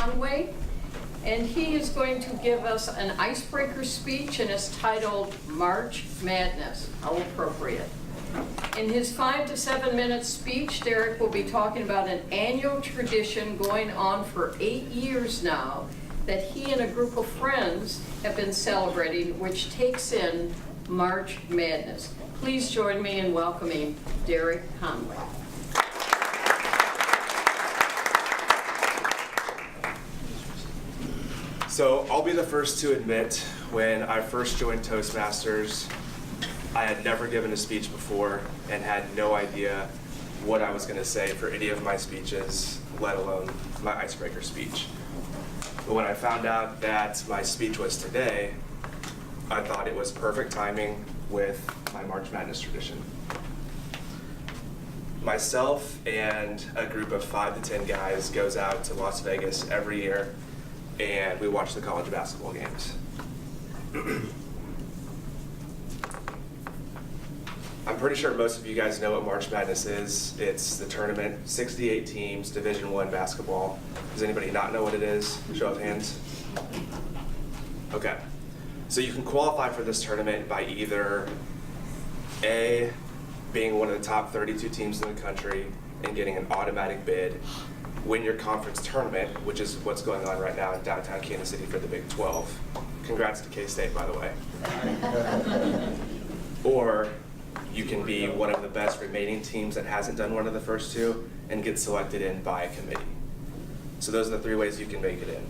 Conway, and he is going to give us an icebreaker speech, and it's titled March Madness. How appropriate. In his 5 to 7 minute speech, Derek will be talking about an annual tradition going on for 8 years now that he and a group of friends have been celebrating, which takes in March Madness. Please join me in welcoming Derek Conway. So I'll be the first to admit, when I first joined Toastmasters, I had never given a speech before and had no idea what I was going to say for any of my speeches, let alone my icebreaker speech. But when I found out that my speech was today, I thought it was perfect timing with my March Madness tradition. Myself and a group of 5 to 10 guys goes out to Las Vegas every year, and we watch the college basketball games. I'm pretty sure most of you guys know what March Madness is. It's the tournament, 68 teams, Division I basketball. Does anybody not know what it is? Show of hands. Okay. So you can qualify for this tournament by either A, being one of the top 32 teams in the country and getting an automatic bid, win your conference tournament, which is what's going on right now in downtown Kansas City for the Big 12. Congrats to K-State, by the way. Or you can be one of the best remaining teams that hasn't done one of the first two and get selected in by a committee. So those are the 3 ways you can make it in.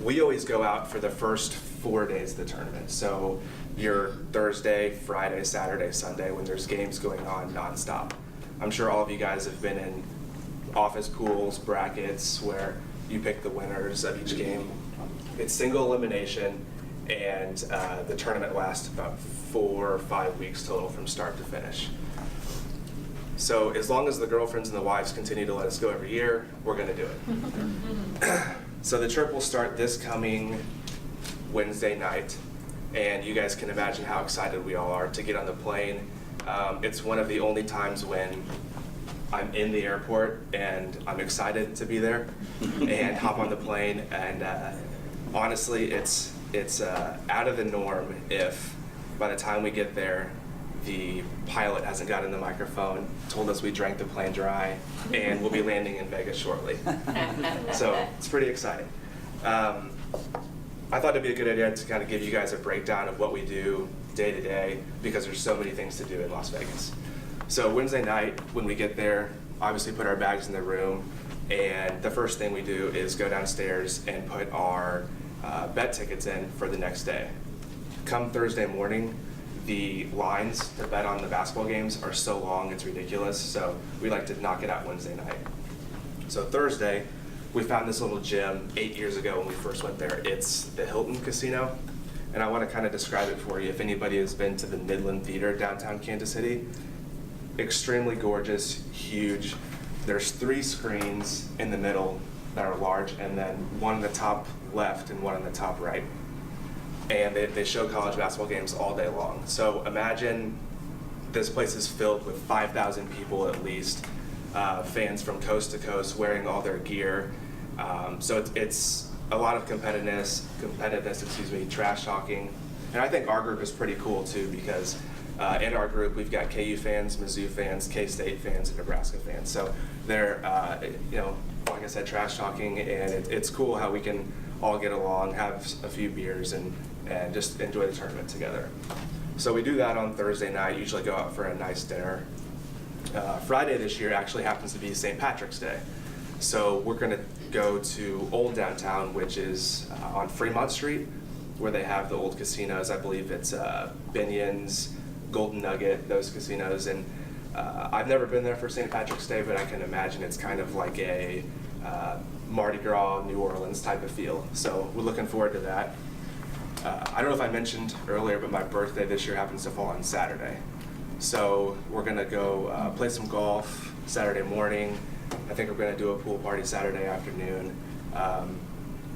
We always go out for the first 4 days of the tournament. So your Thursday, Friday, Saturday, Sunday, when there's games going on nonstop. I'm sure all of you guys have been in office pools, brackets, where you pick the winners of each game. It's single elimination, and the tournament lasts about 4 or 5 weeks total from start to finish. So as long as the girlfriends and the wives continue to let us go every year, we're going to do it. So the trip will start this coming Wednesday night, and you guys can imagine how excited we all are to get on the plane. It's one of the only times when I'm in the airport and I'm excited to be there and hop on the plane, and honestly, it's out of the norm if by the time we get there, the pilot hasn't gotten the microphone, told us we drank the plane dry, and we'll be landing in Vegas shortly. So it's pretty exciting. I thought it'd be a good idea to kind of give you guys a breakdown of what we do day to day, because there's so many things to do in Las Vegas. So Wednesday night, when we get there, obviously put our bags in the room, and the first thing we do is go downstairs and put our bet tickets in for the next day. Come Thursday morning, the lines to bet on the basketball games are so long, it's ridiculous, so we like to knock it out Wednesday night. So Thursday, we found this little gym 8 years ago when we first went there. It's the Hilton Casino, and I want to kind of describe it for you. If anybody has been to the Midland Theater downtown Kansas City, extremely gorgeous, huge. There's 3 screens in the middle that are large, and then one in the top left and one in the top right. And they show college basketball games all day long. So imagine this place is filled with 5,000 people at least, fans from coast to coast wearing all their gear. So it's a lot of competitiveness, trash talking. And I think our group is pretty cool too, because in our group we've got KU fans, Mizzou fans, K-State fans, and Nebraska fans. So they're, like I said, trash talking, and it's cool how we can all get along, have a few beers, and just enjoy the tournament together. So we do that on Thursday night, usually go out for a nice dinner. Friday this year actually happens to be St. Patrick's Day. So we're gonna go to Old Downtown, which is on Fremont Street, where they have the old casinos. I believe it's Binion's, Golden Nugget, those casinos. And I've never been there for St. Patrick's Day, but I can imagine it's kind of like a Mardi Gras, New Orleans type of feel. So we're looking forward to that. I don't know if I mentioned earlier, but my birthday this year happens to fall on Saturday. So we're gonna go play some golf Saturday morning. I think we're gonna do a pool party Saturday afternoon.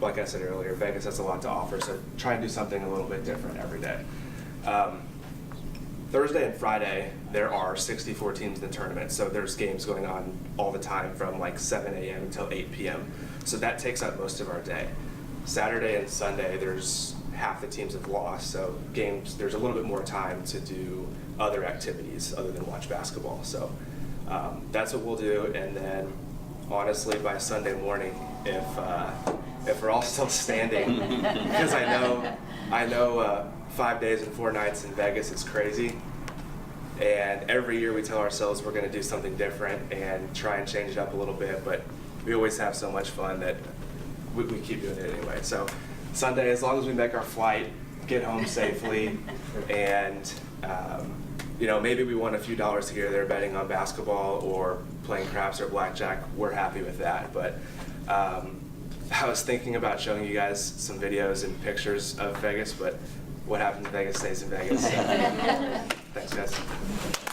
Like I said earlier, Vegas has a lot to offer, so try and do something a little bit different every day. Thursday and Friday, there are 64 teams in the tournament, so there's games going on all the time from like 7 a.m. until 8 p.m. So that takes up most of our day. Saturday and Sunday, there's half the teams have lost, so games, there's a little bit more time to do other activities other than watch basketball. So that's what we'll do, and then honestly, by Sunday morning, if we're all still standing, because I know 5 days and 4 nights in Vegas is crazy, and every year we tell ourselves we're going to do something different and try and change it up a little bit, but we always have so much fun that we keep doing it anyway. So Sunday, as long as we make our flight, get home safely, and maybe we won a few dollars here or there betting on basketball or playing craps or blackjack, we're happy with that. But I was thinking about showing you guys some videos and pictures of Vegas, but what happens in Vegas stays in Vegas. So, thanks, guys.